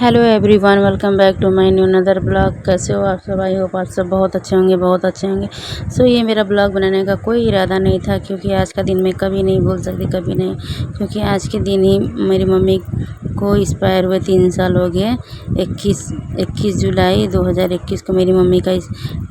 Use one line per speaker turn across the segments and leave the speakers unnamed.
Hello everyone, welcome back to my new another blog. कैसे हो आप सब? आई होप आप सब बहुत अच्छे होंगे, बहुत अच्छे होंगे। ये मेरा ब्लॉग बनाने का कोई इरादा नहीं था, क्योंकि आज का दिन मैं कभी नहीं भूल सकती, कभी नहीं। क्योंकि आज के दिन ही मेरी मम्मी को एक्सपायर हुए 3 साल हो गए। 21 जुलाई 2021 को मेरी मम्मी का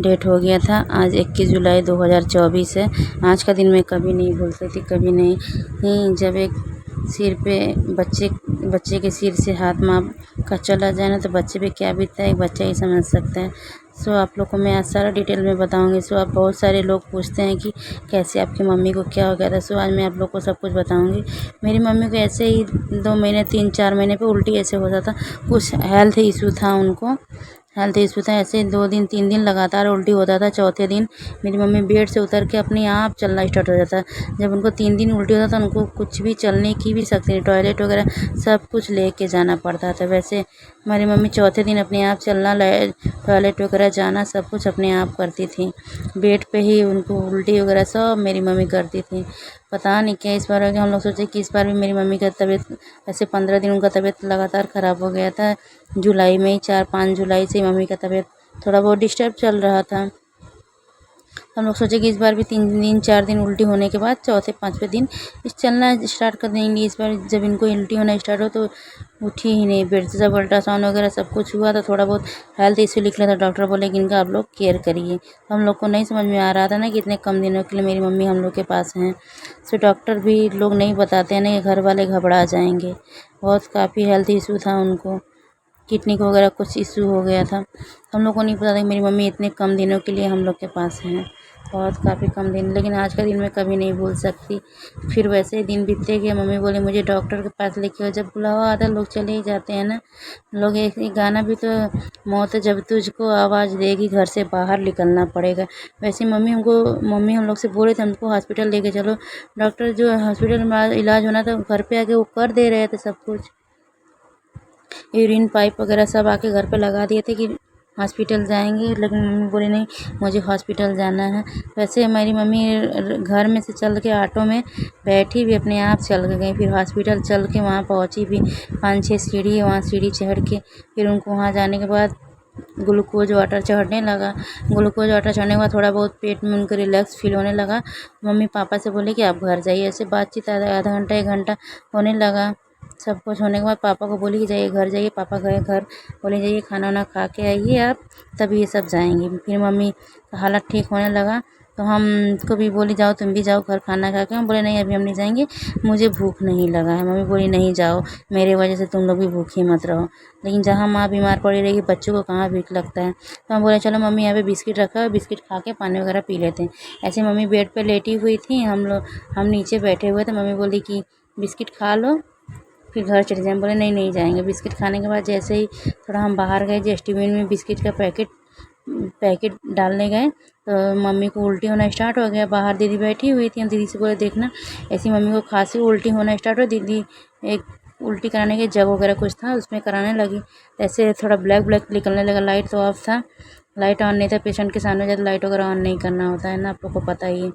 डेट हो गया था। आज 21 जुलाई 2024 है। आज का दिन मैं कभी नहीं भूल सकती, कभी नहीं। जब एक सिर पे बच्चे के सिर से हाथ माँ का चला जाए ना, तो बच्चे पे क्या बीतता है एक बच्चा ही समझ सकता है। आप लोग को मैं आज सारा डिटेल में बताऊंगी। आप बहुत सारे लोग पूछते हैं कि कैसे आपकी मम्मी को क्या हो गया था। आज मैं आप लोग को सब कुछ बताऊंगी। मेरी मम्मी को ऐसे ही 2 महीने 3-4 महीने पे उल्टी ऐसे होता था। कुछ हेल्थ इशू था उनको, हेल्थ इशू था। ऐसे 2 दिन 3 दिन लगातार उल्टी होता था। चौथे दिन मेरी मम्मी बेड से उतर के अपने आप चलना स्टार्ट हो जाता। जब उनको 3 दिन उल्टी होता था, उनको कुछ भी चलने की भी शक्ति नहीं, टॉयलेट वगैरह सब कुछ लेके जाना पड़ता था। वैसे हमारी मम्मी चौथे दिन अपने आप चलना, टॉयलेट वगैरह जाना सब कुछ अपने आप करती थी। बेड पे ही उनको उल्टी वगैरह सब मेरी मम्मी करती थी। पता नहीं क्या इस बार हो गया। हम लोग सोचे कि इस बार भी मेरी मम्मी का तबीयत, ऐसे 15 दिन उनका तबीयत लगातार ख़राब हो गया था। जुलाई में ही 4-5 जुलाई से मम्मी का तबीयत थोड़ा बहुत डिस्टर्ब चल रहा था। हम लोग सोचे कि इस बार भी 3 दिन 4 दिन उल्टी होने के बाद चौथे 5वें दिन इस चलना स्टार्ट कर देंगे। इस बार जब इनको उल्टी होना स्टार्ट हो तो उठी ही नहीं बेड से। जब अल्ट्रासाउंड वगैरह सब कुछ हुआ तो थोड़ा बहुत हेल्थ इश्यू निकला था। डॉक्टर बोले कि इनका आप लोग केयर करिए। तो हम लोग को नहीं समझ में आ रहा था ना कि इतने कम दिनों के लिए मेरी मम्मी हम लोग के पास हैं। डॉक्टर भी लोग नहीं बताते हैं ना, कि घर वाले घबरा जाएंगे। बहुत काफ़ी हेल्थ इशू था उनको, किडनी को वगैरह कुछ इशू हो गया था। हम लोग को नहीं पता था कि मेरी मम्मी इतने कम दिनों के लिए हम लोग के पास हैं। बहुत काफ़ी कम दिन, लेकिन आज का दिन मैं कभी नहीं भूल सकती। फिर वैसे ही दिन बीतते गए। मम्मी बोली मुझे डॉक्टर के पास लेके आओ। जब बुलावा आता लोग चले ही जाते हैं ना। लोग एक गाना भी तो, मौत जब तुझको आवाज़ देगी घर से बाहर निकलना पड़ेगा। वैसे मम्मी हम लोग से बोले थे हमको हॉस्पिटल लेके चलो। डॉक्टर जो हॉस्पिटल में इलाज होना था घर पे आके वो कर दे रहे थे सब कुछ। यूरिन पाइप वगैरह सब आके घर पे लगा दिए थे कि हॉस्पिटल जाएंगे, लेकिन मम्मी बोली नहीं मुझे हॉस्पिटल जाना है। वैसे हमारी मम्मी घर में से चल के ऑटो में बैठी भी अपने आप चल के गई। फिर हॉस्पिटल चल के वहाँ पहुँची भी। 5-6 सीढ़ी है, वहाँ सीढ़ी चढ़ के फिर उनको वहाँ जाने के बाद ग्लूकोज वाटर चढ़ने लगा। ग्लूकोज वाटर चढ़ने के बाद थोड़ा बहुत पेट में उनको रिलैक्स फील होने लगा। मम्मी पापा से बोले कि आप घर जाइए। ऐसे बातचीत आधा घंटा 1 घंटा होने लगा। सब कुछ होने के बाद पापा को बोली कि जाइए घर जाइए। पापा गए घर, बोले जाइए खाना वाना खा के आइए आप, तब ये सब जाएंगे। फिर मम्मी का हालत ठीक होने लगा तो हमको भी बोली जाओ तुम भी जाओ घर खाना खा के। हम बोले नहीं अभी हम नहीं जाएंगे, मुझे भूख नहीं लगा है। मम्मी बोली नहीं जाओ, मेरे वजह से तुम लोग भी भूखे मत रहो। लेकिन जहाँ माँ बीमार पड़ी रहेगी बच्चों को कहाँ भूख लगता है। तो हम बोले चलो मम्मी यहाँ पे बिस्किट रखा है, बिस्किट खा के पानी वगैरह पी लेते हैं। ऐसे मम्मी बेड पर लेटी हुई थी, हम नीचे बैठे हुए थे। मम्मी बोली कि बिस्किट खा लो फिर घर चले जाएँ। बोले नहीं नहीं जाएंगे। बिस्किट खाने के बाद जैसे ही थोड़ा हम बाहर गए, डस्टबिन में बिस्किट का पैकेट डालने गए तो मम्मी को उल्टी होना स्टार्ट हो गया। बाहर दीदी बैठी हुई थी, हम दीदी से बोले देखना ऐसी मम्मी को खांसी उल्टी होना स्टार्ट हो। दीदी एक उल्टी कराने के जग वगैरह कुछ था उसमें कराने लगी। ऐसे थोड़ा ब्लैक ब्लैक निकलने लगा। लाइट तो ऑफ था, लाइट ऑन नहीं था। पेशेंट के सामने जाते लाइट वगैरह ऑन नहीं करना होता है ना, आप लोग को पता ही है।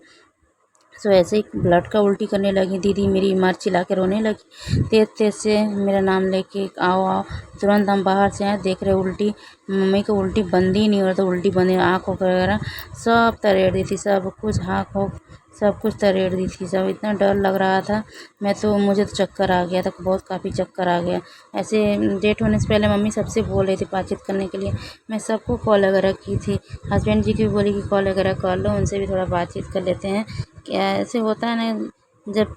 ऐसे ही ब्लड का उल्टी करने लगी। दीदी मेरी मार चिल्ला के रोने लगी तेज तेज से, मेरा नाम लेके आओ आओ। तुरंत हम बाहर से आए, देख रहे उल्टी, मम्मी को उल्टी बंद ही नहीं हो रहा था। उल्टी बंद, आँख वगैरह सब तरेड़ दी थी, सब कुछ आँख हो सब कुछ तरेड़ दी थी। सब इतना डर लग रहा था, मुझे तो चक्कर आ गया था, बहुत काफ़ी चक्कर आ गया। ऐसे डेट होने से पहले मम्मी सबसे बोल रही थी बातचीत करने के लिए। मैं सबको कॉल वगैरह की थी, हस्बैंड जी की भी बोली कि कॉल वगैरह कर लो, उनसे भी थोड़ा बातचीत कर लेते हैं। क्या ऐसे होता है ना, जब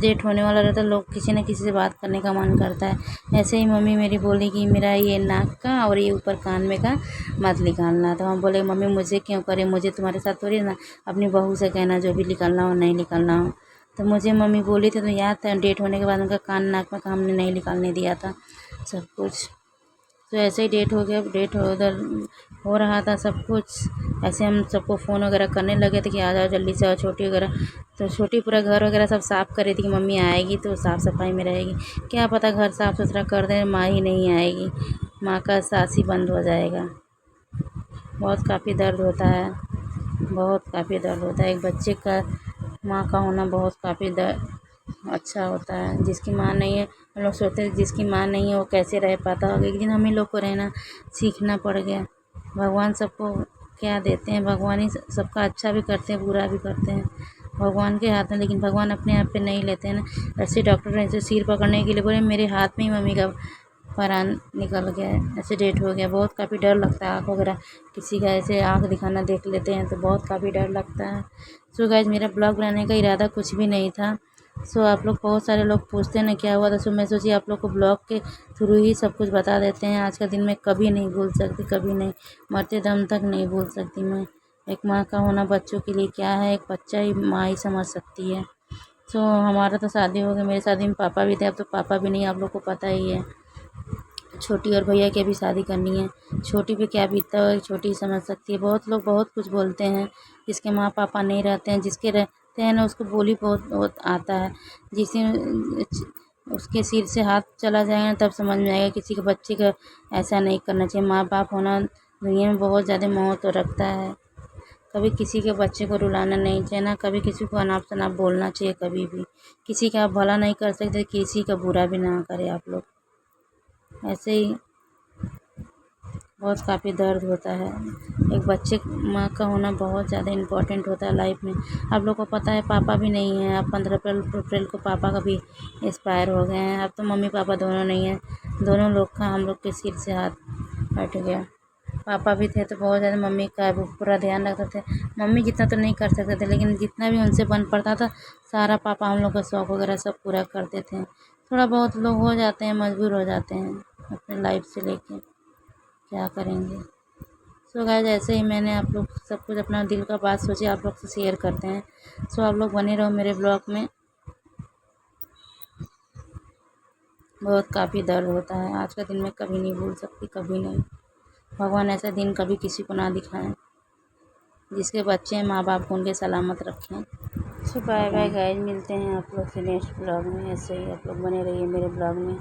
डेट होने वाला रहता है लोग किसी न किसी से बात करने का मन करता है। ऐसे ही मम्मी मेरी बोली कि मेरा ये नाक का और ये ऊपर कान में का मत निकालना। तो हम बोले मम्मी मुझे क्यों करे, मुझे तुम्हारे साथ थोड़ी ना, अपनी बहू से कहना जो भी निकालना हो नहीं निकालना हो। तो मुझे मम्मी बोली थी तो याद था, डेट होने के बाद उनका कान नाक में का हमने नहीं निकालने दिया था सब कुछ। तो ऐसे ही डेट हो गया। डेट उधर हो रहा था सब कुछ। ऐसे हम सबको फ़ोन वगैरह करने लगे थे कि आ जाओ जल्दी से आओ। छोटी वगैरह तो छोटी पूरा घर वगैरह सब साफ़ कर रही थी कि मम्मी आएगी तो साफ़ सफाई में रहेगी। क्या पता घर साफ़ सुथरा कर दें, माँ ही नहीं आएगी, माँ का सांस ही बंद हो जाएगा। बहुत काफ़ी दर्द होता है, बहुत काफ़ी दर्द होता है। एक बच्चे का माँ का होना बहुत काफ़ी अच्छा होता है। जिसकी माँ नहीं है हम लोग सोचते हैं जिसकी माँ नहीं है वो कैसे रह पाता होगा। एक दिन हम ही लोग को रहना सीखना पड़ गया। भगवान सबको क्या देते हैं, भगवान ही सबका अच्छा भी करते हैं बुरा भी करते हैं, भगवान के हाथ में। लेकिन भगवान अपने आप पे नहीं लेते हैं ना। ऐसे डॉक्टर ने ऐसे सिर पकड़ने के लिए बोले, मेरे हाथ में ही मम्मी का परान निकल गया है, ऐसे डेट हो गया। बहुत काफ़ी डर लगता है, आँख वगैरह किसी का ऐसे आँख दिखाना देख लेते हैं तो बहुत काफ़ी डर लगता है। सो गाइज मेरा ब्लॉग बनाने का इरादा कुछ भी नहीं था। सो आप लोग बहुत सारे लोग पूछते हैं ना क्या हुआ था, सो मैं सोची आप लोग को ब्लॉग के थ्रू ही सब कुछ बता देते हैं। आज का दिन मैं कभी नहीं भूल सकती, कभी नहीं, मरते दम तक नहीं भूल सकती मैं। एक माँ का होना बच्चों के लिए क्या है, एक बच्चा ही माँ ही समझ सकती है। सो हमारा तो शादी हो गया, मेरी शादी में पापा भी थे, अब तो पापा भी नहीं, आप लोग को पता ही है। छोटी और भैया की भी शादी करनी है, छोटी पे क्या बीतता है छोटी ही समझ सकती है। बहुत लोग बहुत कुछ बोलते हैं, जिसके माँ पापा नहीं रहते हैं, जिसके रहते हैं ना उसको बोली बहुत बहुत आता है। जिसे उसके सिर से हाथ चला जाएगा ना तब समझ में आएगा किसी के बच्चे का ऐसा नहीं करना चाहिए। माँ बाप होना दुनिया में बहुत ज़्यादा महत्व रखता है। कभी किसी के बच्चे को रुलाना नहीं चाहिए, ना कभी किसी को अनाप शनाप बोलना चाहिए। कभी भी किसी का आप भला नहीं कर सकते, किसी का बुरा भी ना करें आप लोग। ऐसे ही बहुत काफ़ी दर्द होता है। एक बच्चे माँ का होना बहुत ज़्यादा इम्पोर्टेंट होता है लाइफ में। आप लोग को पता है पापा भी नहीं है, अब 15 अप्रैल को पापा का भी एक्सपायर हो गए हैं। अब तो मम्मी पापा दोनों नहीं हैं, दोनों लोग का हम लोग के सिर से हाथ हट गया। पापा भी थे तो बहुत ज़्यादा मम्मी का वो पूरा ध्यान रखते थे। मम्मी जितना तो नहीं कर सकते थे, लेकिन जितना भी उनसे बन पड़ता था सारा पापा हम लोग का शौक़ वगैरह सब पूरा करते थे। थोड़ा बहुत लोग हो जाते हैं, मजबूर हो जाते हैं अपने लाइफ से लेके, क्या करेंगे। सो गाइस ऐसे ही मैंने आप लोग सब कुछ अपना दिल का बात सोची आप लोग से शेयर करते हैं। सो आप लोग बने रहो मेरे ब्लॉग में। बहुत काफ़ी दर्द होता है, आज का दिन मैं कभी नहीं भूल सकती, कभी नहीं। भगवान ऐसा दिन कभी किसी को ना दिखाएं। जिसके बच्चे हैं माँ बाप को उनके सलामत रखें। सो बाय बाय गाइस, मिलते हैं आप लोग से नेक्स्ट ब्लॉग में। ऐसे ही आप लोग बने रहिए मेरे ब्लॉग में।